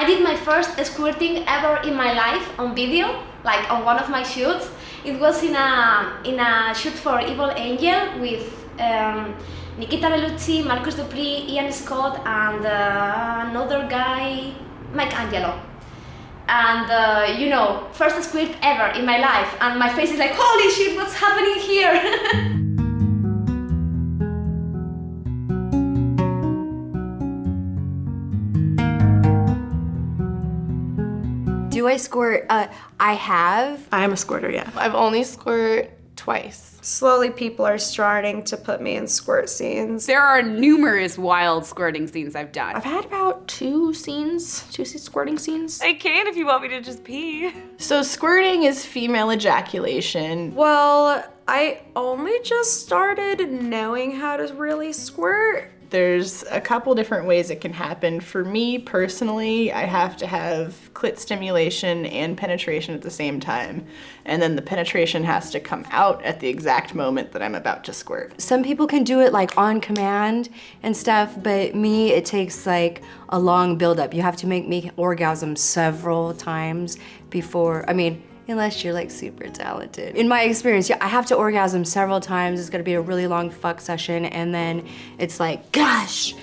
did my first squirting ever in my life on video, like on one of my shoots. It was in a shoot for Evil Angel with Nikita Bellucci, Marcus Dupree, Ian Scott, and another guy, Mike Angelo. And you know, first squirt ever in my life, and my face is like, holy shit, what's happening here? Do I squirt? I have. I am a squirter, yeah. I've only squirt twice. Slowly people are starting to put me in squirt scenes. There are numerous wild squirting scenes I've done. I've had about two squirting scenes. I can if you want me to just pee. So squirting is female ejaculation. Well, I only just started knowing how to really squirt. There's a couple different ways it can happen. For me personally, I have to have clit stimulation and penetration at the same time. And then the penetration has to come out at the exact moment that I'm about to squirt. Some people can do it like on command and stuff, but me, it takes like a long buildup. You have to make me orgasm several times before, unless you're like super talented. In my experience, yeah, I have to orgasm several times. It's gonna be a really long fuck session, and then it's like, gosh.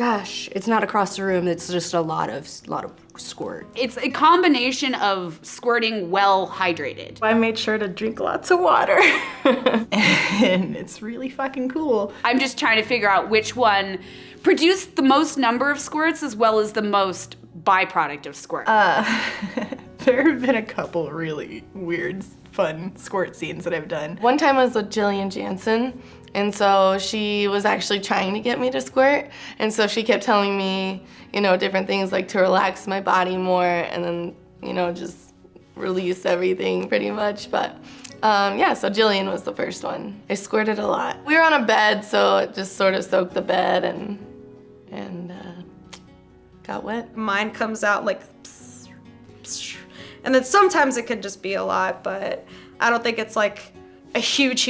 It's not across the room, it's just a lot of squirt. It's a combination of squirting well hydrated. I made sure to drink lots of water. And it's really fucking cool. I'm just trying to figure out which one produced the most number of squirts as well as the most byproduct of squirt. There have been a couple really weird, fun squirt scenes that I've done. One time I was with Jillian Jansen, and so she was actually trying to get me to squirt, and so she kept telling me, different things like to relax my body more and then, just release everything pretty much. But yeah, so Jillian was the first one. I squirted a lot. We were on a bed, so it just sort of soaked the bed and got wet. Mine comes out like, and then sometimes it can just be a lot, but I don't think it's like a huge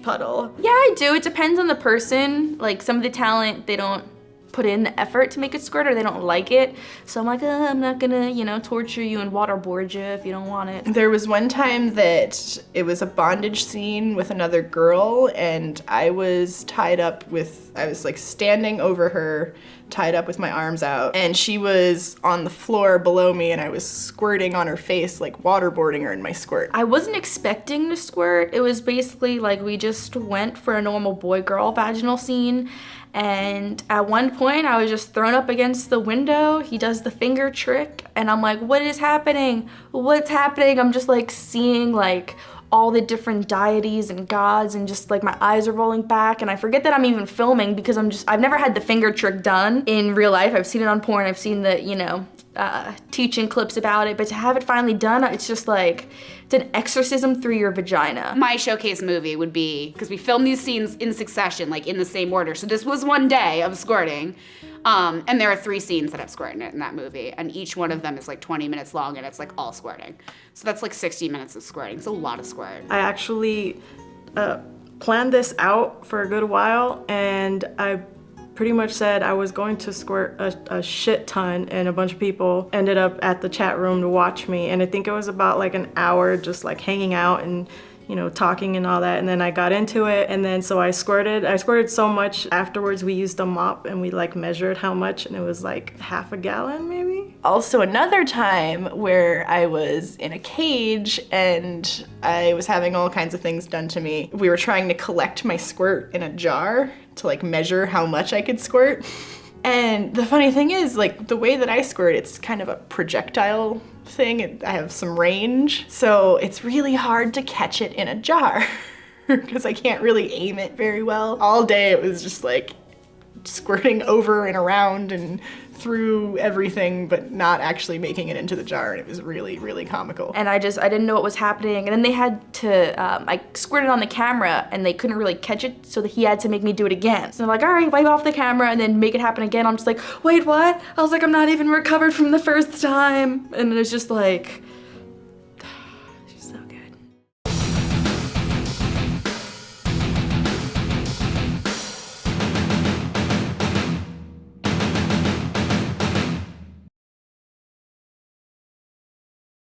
puddle. Yeah, I do. It depends on the person. Like some of the talent, they don't put in the effort to make it squirt or they don't like it. So I'm like, I'm not gonna, torture you and waterboard you if you don't want it. There was one time that it was a bondage scene with another girl, and I was like standing over her, tied up with my arms out, and she was on the floor below me, and I was squirting on her face, like waterboarding her in my squirt. I wasn't expecting to squirt. It was basically like we just went for a normal boy-girl vaginal scene, and at one point I was just thrown up against the window. He does the finger trick, and I'm like, what is happening? What's happening? I'm just like seeing like all the different deities and gods, and just like my eyes are rolling back, and I forget that I'm even filming because I've never had the finger trick done in real life. I've seen it on porn, I've seen the, teaching clips about it, but to have it finally done, it's just like, it's an exorcism through your vagina. My showcase movie would be, because we filmed these scenes in succession, like in the same order. So this was one day of squirting. And there are 3 scenes that have squirting in that movie, and each one of them is like 20 minutes long, and it's like all squirting. So that's like 60 minutes of squirting. It's a lot of squirt. I actually planned this out for a good while, and I pretty much said I was going to squirt a shit ton, and a bunch of people ended up at the chat room to watch me, and I think it was about like an hour just like hanging out and talking and all that, and then I got into it, and then so I squirted so much. Afterwards we used a mop and we like measured how much, and it was like half a gallon maybe. Also another time where I was in a cage and I was having all kinds of things done to me. We were trying to collect my squirt in a jar to like measure how much I could squirt. And the funny thing is, like, the way that I squirt, it's kind of a projectile thing. I have some range, so it's really hard to catch it in a jar because I can't really aim it very well. All day it was just like squirting over and around and through everything, but not actually making it into the jar, and it was really, really comical. And I didn't know what was happening, and then they had to, I squirted on the camera, and they couldn't really catch it, so that he had to make me do it again. So they're like, all right, wipe off the camera, and then make it happen again. I'm just like, wait, what? I was like, I'm not even recovered from the first time. And it was just like,